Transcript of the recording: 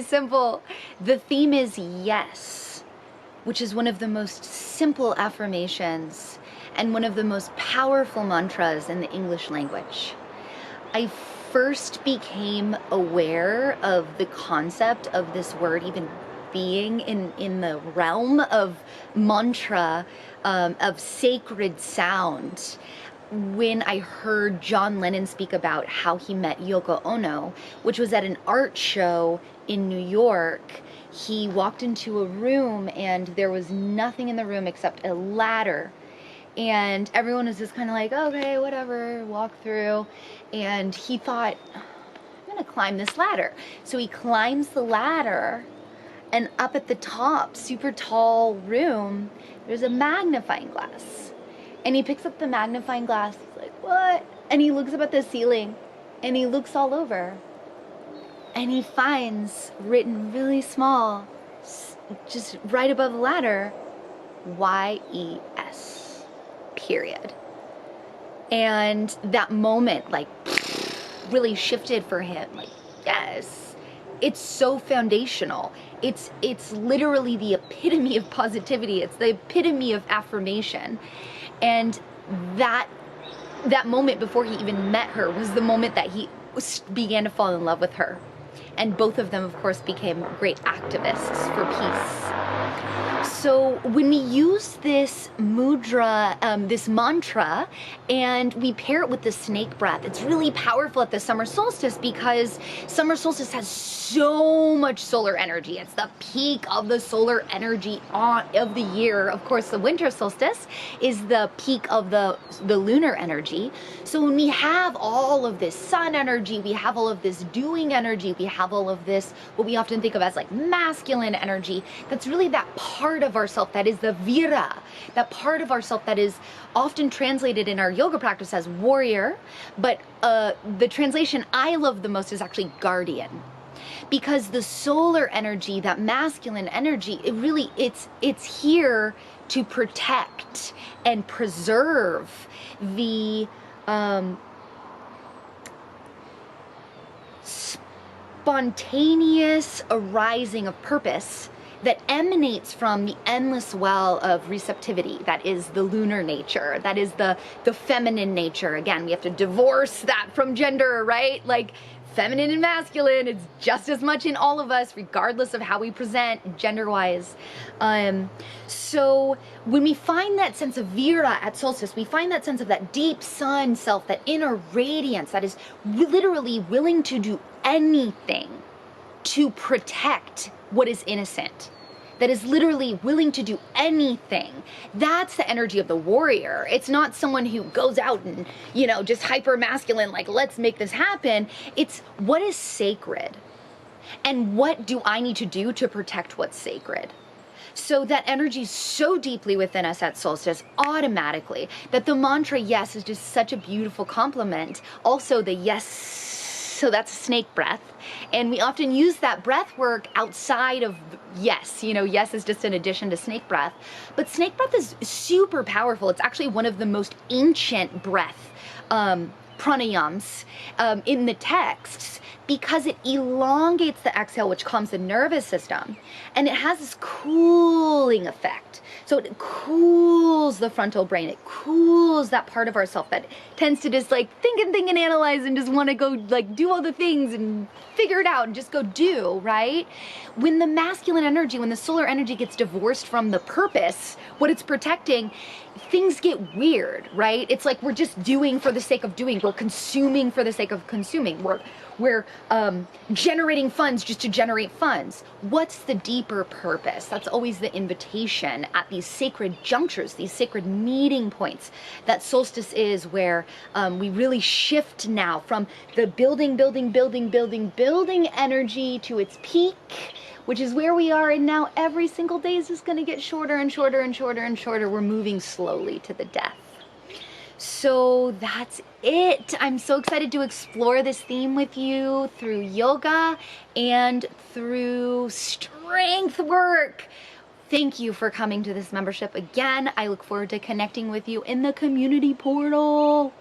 Simple. The theme is yes, which is one of the most simple affirmations and one of the most powerful mantras in the English language. I first became aware of the concept of this word even being in the realm of mantra, of sacred sound, when I heard John Lennon speak about how he met Yoko Ono, which was at an art show in New York. He walked into a room and there was nothing in the room except a ladder. And everyone was just kind of like, okay, whatever, walk through. And he thought, I'm gonna climb this ladder. So he climbs the ladder, and up at the top, super tall room, there's a magnifying glass. And he picks up the magnifying glass, he's like, what? And he looks up at the ceiling, and he looks all over. And he finds, written really small, just right above the ladder, YES, period. And that moment, like, really shifted for him. Like, yes, it's so foundational. It's literally the epitome of positivity. It's the epitome of affirmation. And that moment before he even met her was the moment that he began to fall in love with her. And both of them, of course, became great activists for peace. So when we use this mudra, this mantra, and we pair it with the snake breath, it's really powerful at the summer solstice because summer solstice has so much solar energy. It's the peak of the solar energy of the year. Of course, the winter solstice is the peak of the lunar energy. So when we have all of this sun energy, we have all of this doing energy, we have all of this, what we often think of as like masculine energy, that's really that part of ourself that is the vira, that part of ourself that is often translated in our yoga practice as warrior, but the translation I love the most is actually guardian. Because the solar energy, that masculine energy, it's here to protect and preserve the spontaneous arising of purpose that emanates from the endless well of receptivity. That is the lunar nature. That is the feminine nature. Again, we have to divorce that from gender, right? Like feminine and masculine, it's just as much in all of us, regardless of how we present gender-wise. So when we find that sense of vira at solstice, we find that sense of that deep sun self, that inner radiance that is literally willing to do anything to protect what is innocent, that is literally willing to do anything. That's the energy of the warrior. It's not someone who goes out and, just hyper masculine, like, let's make this happen. It's what is sacred and what do I need to do to protect what's sacred? So that energy is so deeply within us at solstice automatically that the mantra yes is just such a beautiful complement. Also the yes, so that's snake breath. And we often use that breath work outside of yes. Yes is just an addition to snake breath. But snake breath is super powerful. It's actually one of the most ancient breath pranayams in the texts because it elongates the exhale, which calms the nervous system. And it has this cooling effect. So it cools the frontal brain. It cools that part of ourself that tends to just like think and analyze and just want to go like do all the things and figure it out and just go do, right? When the masculine energy, when the solar energy gets divorced from the purpose, what it's protecting, things get weird, right? It's like we're just doing for the sake of doing. We're consuming for the sake of consuming. We're generating funds just to generate funds. What's the deeper purpose? That's always the invitation at these sacred junctures, these sacred meeting points. That solstice is where we really shift now from the building energy to its peak, which is where we are, and now every single day is just gonna get shorter and shorter and shorter and shorter. We're moving slowly to the death. So that's it. I'm so excited to explore this theme with you through yoga and through strength work. Thank you for coming to this membership again. I look forward to connecting with you in the community portal.